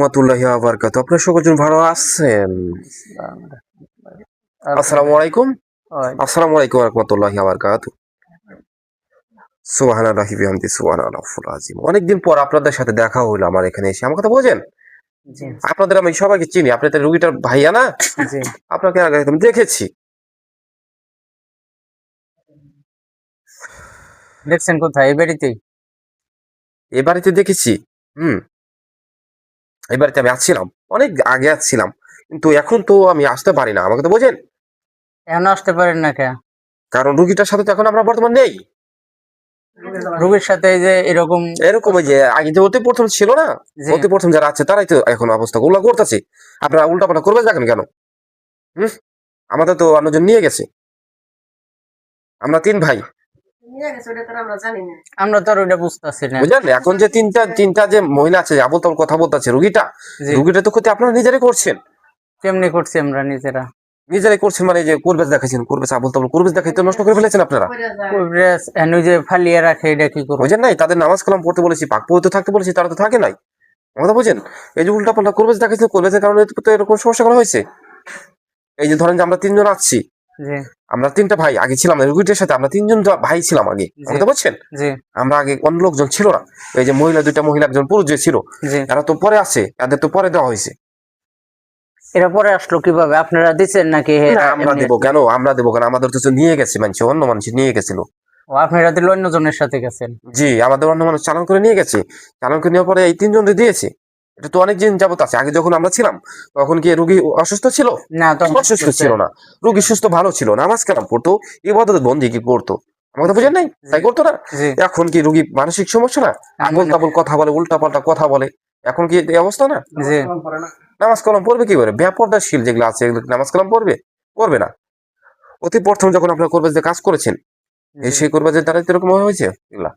রাহমাতুল্লাহি ওয়া বারাকাতুহু। আপনারা সকলজন ভালো আছেন? আসসালামু আলাইকুম। আসসালামু আলাইকুম ওয়া রাহমাতুল্লাহি ওয়া বারাকাতুহু। সুবহানাল্লাহি বিহামদি সুবহানাল্লাহুল আযীম। অনেকদিন পর আপনাদের সাথে দেখা হইলো আমার এখানে এসে। আমার কথা বোঝেন? জি আপনাদের আমি সবাইকে চিনি। আপনি তো রুগীটার ভাইয়া না? জি আপনাকে আগে আমি দেখেছি। দেখছেন কোথায়? এই বাড়িতেই? এ বাড়িতে দেখেছি। হুম, এই বাড়িতে আমি আসছিলাম। অনেক আগে আসছিলাম। কিন্তু এখন তো আমি আসতে পারি না। আমাকে তো বোঝেন? এখন আসতে পারেন না কে? কারণ রুগীটার সাথে তো এখন আমরা বর্তমান নেই। রোগীর সাথে এই যে এরকম এরকম ওই যে আগে যে অতি প্রথম ছিল না, জি অতি প্রথম যারা আছে তারাই তো এখন অবস্থা গুলো করতেছে। আপনারা উল্টাপাল্টা করবে দেখেন কেন? হুম, আমাদের তো অন্যজন নিয়ে গেছে। আমরা তিন ভাই, আমরা তো আর ওইটা বুঝতেছি না। বুঝলেন? এখন যে তিনটা তিনটা যে মহিলা আছে যে আবল তাবল কথা বলতেছে, জি রুগীটা তো ক্ষতি আপনারা নিজেরাই করছেন। কেমনি করছি আমরা নিজেরা? নিজেরাই করছেন মানে এই যে কুরবেশ দেখাইছেন, কুরবেশ আবল তাবল কুরবেশ দেখাই তো নষ্ট করে ফেলেছেন আপনারা। কুবরেজ এনে যে ফালিয়ে রাখে এটা কি করব? বুঝেন নাই? তাদের নামাজ কালাম পড়তে বলেছি, পাক পবিত্র থাকতে বলেছি, তারা তো থাকে নাই। কথা বুঝেন? এই যে উল্টাপাল্টা কুরবেশ দেখাইছেন, কুরবেশের কারণে তো এরকম সমস্যাগুলো হয়েছে। এই যে ধরেন যে আমরা তিনজন আসছি, জি আমরা তিনটা ভাই আগে ছিলাম না, রুগীটার সাথে আমরা তিনজন ভাই ছিলাম আগে, জি বুঝতে পারছেন? জি আমরা আগে অন্য লোকজন ছিল না। এই যে দুইটা মহিলা একজন পুরুষ যে ছিল, জি এরা তো পরে আছে, এদের তো পরে দেওয়া হয়েছে। এরা পরে আসলো কিভাবে? আপনারা দিচ্ছেন নাকি না, এরা আমরা এমনি দেবো আসলো? কেন? আমরা দেবো কেন? আমাদের তো নিয়ে গেছে মানুষ, অন্য মানুষ নিয়ে গেছিল। ও আপনারা দিল অন্য জনের সাথে গেছেন? জি, আমাদের অন্য মানুষ চালান করে নিয়ে গেছে। চালান করে নেওয়ার পরে এই তিনজন দিয়েছে। এটা তো অনেক দিন যাবত আছে। আগে যখন আমরা ছিলাম তখন কি রুগী অসুস্থ ছিল? না তখন অসুস্থ ছিল না। রুগী সুস্থ ভালো ছিল, নামাজ কালাম পড়তো, ইবাদত বন্দি কি করতো। আমার কথা বুঝেন নাই? জি তাই করতো না? জি এখন কি রুগী মানসিক সমস্যা না? আবোল মানে তাবোল কথা বলে, উল্টা পাল্টা কথা বলে। এখন কি এই অবস্থা না? জি নামাজ কালাম পড়বে কি করে? বেপরদাশীল যেগুলো আছে এগুলো কি নামাজ কালাম পড়বে? পড়বে না। অতি প্রথম যখন আপনারা করবে যে কাজ করেছেন, এই জি সেই করবে যে দ্বারা এরকম হয়েছে এগুলা।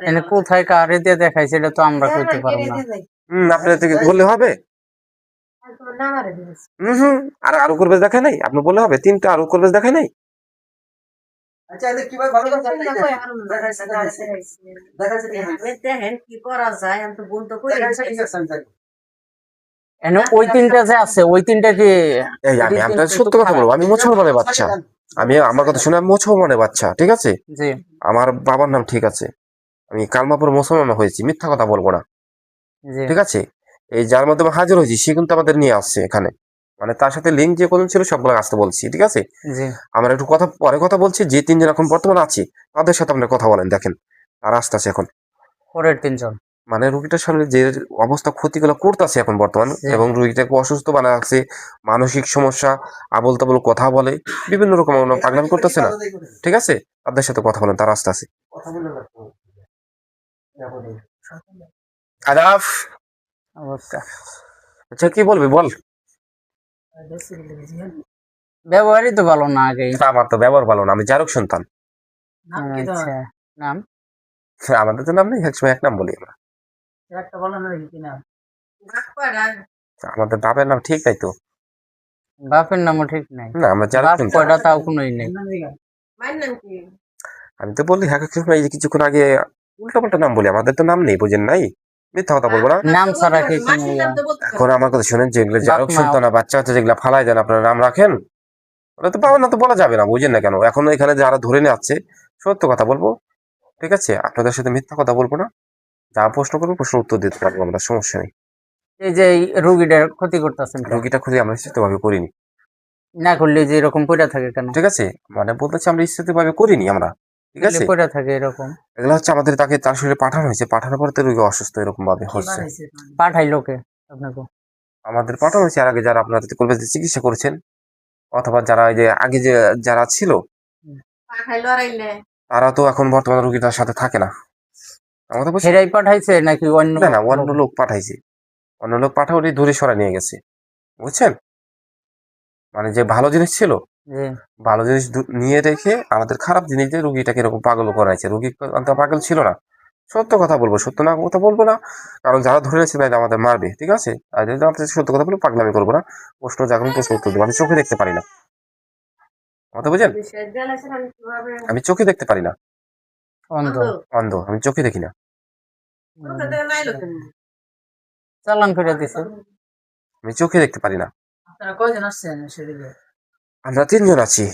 এনে কোথায় কারে দিয়ে দেখাইছে এটা তো আমরা কইতে পারবো না। আপনাদের থেকে বললে হবে? হম হম, আর আরো করবে দেখায় নাই? আপনি বললে হবে? তিনটা আরো করবে দেখায় নাই? এনে ওই তিনটা যে আছে ওই তিনটা কি এই আমি আপনার সত্য কথা বলবো, আমি মুসলমানের বাচ্চা। আমি আমার কথা শুনে আমি মুসলমানের বাচ্চা, ঠিক আছে? জি আমার বাবার নাম ঠিক আছে। আমি কালমাপুর মুসলমান হয়েছি, মিথ্যা কথা বলবো না, জি ঠিক আছে? এই যার মাধ্যমে হাজির হয়েছি সে কিন্তু আমাদের নিয়ে আসছে এখানে, মানে তার সাথে লিঙ্ক যে কোন ছিল সবগুলো আসতে বলছি, ঠিক আছে? জি আমরা একটু কথা পরে কথা বলছি, যে তিনজন এখন বর্তমানে আছি তাদের সাথে আপনার কথা বলেন, দেখেন তারা আসতেছে এখন। পরের তিনজন মানে রুগীটার সামনে যে অবস্থা ক্ষতিগুলো করতেছে এখন বর্তমান, জি এবং রুগীটাকে অসুস্থ বানা রাখছে, মানসিক সমস্যা, আবল তাবল কথা বলে, বিভিন্ন রকম পাগলামি করতেছে না, ঠিক আছে? তাদের সাথে কথা বলেন, তারা আসতে আছে। আদাফ। অবস্থা আচ্ছা কি বলবি বল? ব্যবহারই তো ভালো না আগেই। আমার তো ব্যবহার ভালো না, আমি জারক সন্তান। আচ্ছা নাম আমাদের তো নাম নেই, একসময় এক নাম বলি আমরা। আমাদের বাপের নাম ঠিক নাই তো। বাপের নামও ঠিক নাই। না, আমরা জারক বাপ সন্তান। কয়টা তাও কোনোই নেই। আমি তো বললি হ্যাঁ, এই যে কিছুক্ষণ আগে উল্টা পাল্টা নাম বলি, আমাদের তো নাম নেই, বুঝেন নাই? মিথ্যা কথা বলবো না। নাম ছাড়া কি কোনো এখন আমার কথা শুনেন, যেগুলো বাপ জারক মা সন্তান না বাচ্চা হচ্ছে যেগুলো ফালাই দেন, আপনারা নাম রাখেন, ওটা তো পাবেন না তো বলা যাবে না, বুঝেন না কেন? এখন এখানে যারা ধরে নিয়ে আসছে সত্য কথা বলবো, ঠিক আছে? আপনাদের সাথে মিথ্যা কথা বলবো না। যা প্রশ্ন করবো প্রশ্ন উত্তর দিতে পারবো আমরা, সমস্যা নেই। এই যে এই রোগীটার ক্ষতি করতেছেন কেন? রুগীটা খুঁজে আমরা ইচ্ছাকৃত ভাবে করিনি, না করলে যে এরকম পড়ে থাকে কেন? ঠিক আছে? মানে বলতেছি আমরা ইচ্ছাকৃত ভাবে করিনি আমরা, ঠিক তাহলে আছে? পড়ে থাকে এরকম? এগুলো হচ্ছে আমাদের তাকে তার শরীরে পাঠানো হয়েছে, পাঠানোর পরে তো রোগী অসুস্থ এরকম ভাবে হচ্ছে। পাঠাই লোকে আপনাকে? আমাদের পাঠানো হয়েছে আর আগে যারা আপনাদের করবে চিকিৎসা করেছেন, অথবা যারা এই যে আগে যে যারা ছিল তারা তো এখন বর্তমানে রুগীটার সাথে থাকে না। আমার কথা বুঝছেন? সেরাই পাঠাইছে নাকি অন্য না না, অন্য লোক? লোক পাঠাইছে, অন্য লোক পাঠালে ধরে সরা নিয়ে গেছে, বুঝছেন? মানে যে ভালো জিনিস ছিল, জি ভালো জিনিস নিয়ে রেখে আমাদের খারাপ জিনিস দিয়ে রুগীটাকে এরকম পাগল করাইছে। রুগী তো পাগল ছিল না। সত্য কথা বলবো, সত্য না কথা বলবো না। কারণ যারা ধরে নিয়েছে তাই আমাদের মারবে, ঠিক আছে? আর যদি আপনাদের সত্য কথা বলবো, পাগলামি করবো না। প্রশ্ন জাগরণ প্রশ্ন উত্তর দেবো। আমি চোখে দেখতে পারি না, কথা বুঝেন? আমি চোখে দেখতে পারি না, অন্ধ? অন্ধ, আমি চোখে দেখি না। চালান করে দিছে। আমি চোখে দেখতে পারি না। আপনারা কয়জন আসছেন সেদিকে? আমরা 3 জন আছি,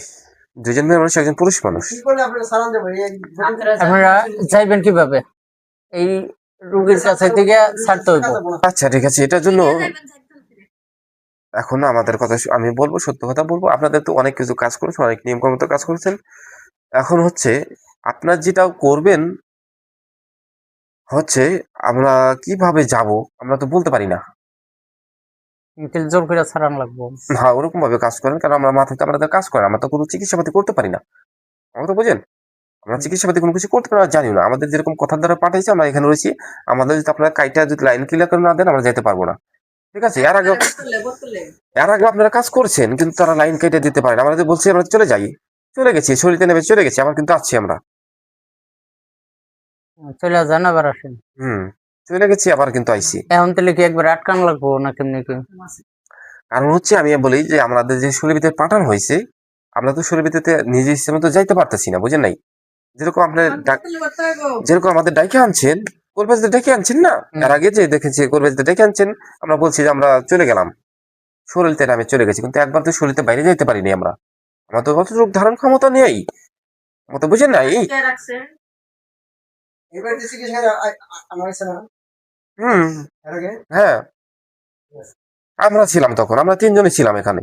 2 জন মেয়ে মানুষ, 1 জন পুরুষ মানুষ। আপনারা যাইবেন কিভাবে? এই রোগীর কাছে থেকে ছাড়তে হইব। আচ্ছা ঠিক আছে, এটার জন্য এখন আমাদের কথা আমি বলবো, সত্য কথা বলবো। আপনাদের তো অনেক কিছু কাজ করেছেন, অনেক নিয়ম কর্ম কাজ করেছেন। এখন হচ্ছে আপনার যেটা করবেন হচ্ছে আমরা কিভাবে যাব আমরা তো বলতে পারি না। তাহলে জোর করে ছাড়ান লাগবো। হ্যাঁ, ওরকম ভাবে কাজ করেন, কারণ আমরা মাথাতে আমাদের কাজ করেন, আমরা তো কোনো চিকিৎসাপাতি করতে পারি না। আমরা তো বুঝেন, আমরা চিকিৎসাপাতি কোনো কিছু করতে পারি না, জানি না। আমাদের যেরকম কথার দ্বারা পাঠাইছে আমরা এখানে রয়েছি, আমাদের যদি আপনারা কাইটা যদি লাইন ক্লিয়ার করে না দেন আমরা যেতে পারবো না। ঠিক আছে, এর আগে আপনারা কাজ করছেন কিন্তু তারা লাইন কেটে দিতে পারেন। আমরা যদি বলছি আমরা চলে যাই, চলে গেছি, শরীরে নেমে চলে গেছি, আবার কিন্তু আসছি আমরা। চলে যান আবার আসেন। চলে গেছি আবার কিন্তু আইছি। এখন তাহলে কি একবার আটকান লাগবো না কেমনি কি? কারণ হচ্ছে আমি বলি যে আমাদের যে শরীর ভিতরে পাঠানো হয়েছে, আমরা তো শরীর ভিতরে নিজের ইচ্ছে মতো যাইতে পারতেছি না, বুঝেন নাই? যেরকম আপনার যেরকম আমাদের ডাইকে আনছেন, কোরবাজিতে ডেকে আনছেন না, এর আগে যে দেখেছি কোরবাজিতে ডেকে আনছেন, আমরা বলছি যে আমরা চলে গেলাম, শরীরতে নামে চলে গেছি, কিন্তু একবার তো শরীরতে বাইরে যাইতে পারিনি আমরা। আমাদের অত রোগ ধারণ ক্ষমতা নেই, মতো বুঝেন নাই? হ্যাঁ, আমরা ছিলাম তখন, আমরা 3 জনই ছিলাম এখানে,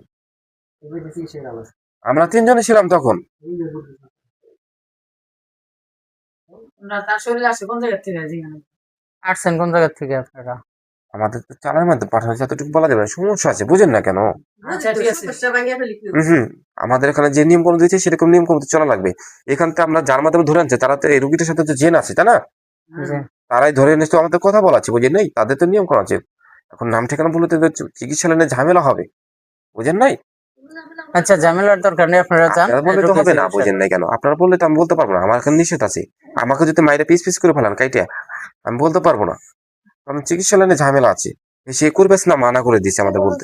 আমরা 3 জনই ছিলাম তখন। তার শরীরে আসে কোন জায়গা থেকে? আসছেন কোন জায়গা থেকে আপনারা? আমাদের তো চালার মধ্যে পাঠানো হয়েছে, এতটুকু বলা যাবে না, সমস্যা আছে, বুঝেন না কেন? আচ্ছা ঠিক আছে। আমাদের এখানে যে নিয়ম কর্ম দিয়েছে সেরকম নিয়ম কর্ম চলা লাগবে। এখান থেকে আমরা যার মাধ্যমে ধরে আনছে, তারা তো এই রুগীটার সাথে তো জেন আছে, তাই না? তারাই ধরে এনেছে, আমাদের কথা বলাচ্ছে, বুঝেন নাই? তাদের তো নিয়ম করা আছে। এখন নাম ঠিকানা বলতে চিকিৎসা লাইনে ঝামেলা হবে, বুঝেন নাই? আচ্ছা, ঝামেলার দরকার নেই, আপনারা যান। আপনারা বললে তো হবে না, বুঝেন নাই কেন? আপনারা বললে তো আমি বলতে পারবো না, আমার এখানে নিষেধ আছে। আমাকে যদি মাইরে পিস পিস করে ফেলান কাইটা, আমি বলতে পারবো না, কারণ চিকিৎসা লাইনে ঝামেলা আছে। সে করবে না, মানা করে দিচ্ছে আমাদের বলতে।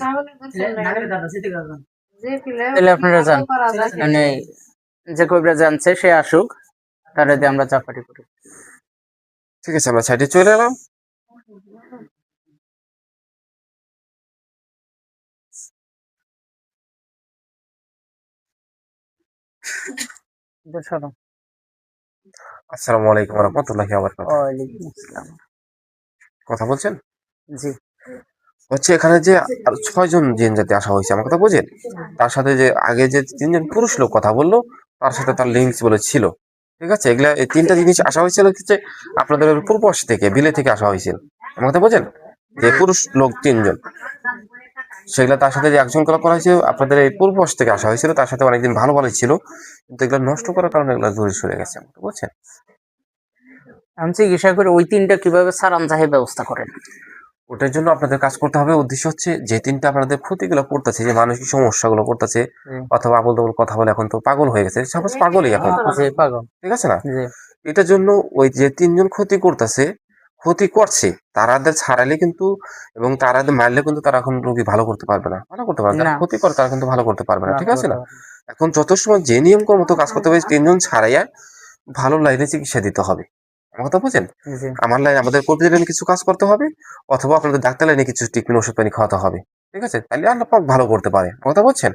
তাহলে আপনারা যান, মানে যে কইরা জানছে সে আসুক, তারে দিয়ে আমরা চাপাটি করি। ঠিক আছে, আমরা সাইডে চলে এলাম। আসসালামু আলাইকুম ওয়া রাহমাতুল্লাহি ওয়া বারাকাতুহু। ওয়ালাইকুম আসসালাম। কথা বলছেন? জি। হচ্ছে এখানে যে আরো 6 জন জিন জাতি আসা হয়েছে, আমার কথা বুঝেন? তার সাথে যে আগে যে 3 জন পুরুষ লোক কথা বললো, তার সাথে তার লিঙ্কস বলে ছিল। ঠিক আছে, এগুলা এই 3টা জিনিস আসা হয়েছিল হচ্ছে আপনাদের পূর্বপাশ থেকে, বিলে থেকে আসা হয়েছিল, আমার কথা বুঝেন? যে পুরুষ লোক 3 জন, সেগুলা তার সাথে যে একজন করা হয়েছে আপনাদের এই পূর্বপাশ থেকে আসা হয়েছিল, তার সাথে অনেকদিন ভালো ভালো ছিল, কিন্তু এগুলো নষ্ট করার কারণে এগুলো দূরে সরে গেছে, বুঝছেন? আমি চিকিৎসা করে ওই 3টা কিভাবে সারান জাহের ব্যবস্থা করেন? ওটার জন্য আপনাদের কাজ করতে হবে। উদ্দেশ্য হচ্ছে যে 3টা আপনাদের ক্ষতিগুলো করতেছে, যে মানসিক সমস্যাগুলো করতেছে, অথবা আবল তাবল কথা বলে এখন তো পাগল হয়ে গেছে, সাপোজ পাগলই এখন, পাগল, ঠিক আছে না? এটার জন্য ওই যে 3 জন ক্ষতি করতেছে, ক্ষতি করছে, তারাদের ছাড়ালে কিন্তু এবং তারাদের মারলে কিন্তু তারা এখন রোগী ভালো করতে পারবে না, ভালো করতে পারবে না। ক্ষতি করে তারা কিন্তু ভালো করতে পারবে না, ঠিক আছে না? এখন যত সময় যে নিয়ম কর্ম মতো কাজ করতে হবে, 3 জন ছাড়াইয়া ভালো লাইনে চিকিৎসা দিতে হবে, আমার কথা বুঝেন? আমার লাইনে আমাদের কর্মী লাইনে কিছু কাজ করতে হবে, অথবা আপনাদের ডাক্তার লাইনে কিছু ট্রিটমেন্ট ওষুধ পানি খাওয়াতে হবে, ঠিক আছে? তাহলে আল্লাহ পাক ভালো করতে পারে, কথা বলছেন?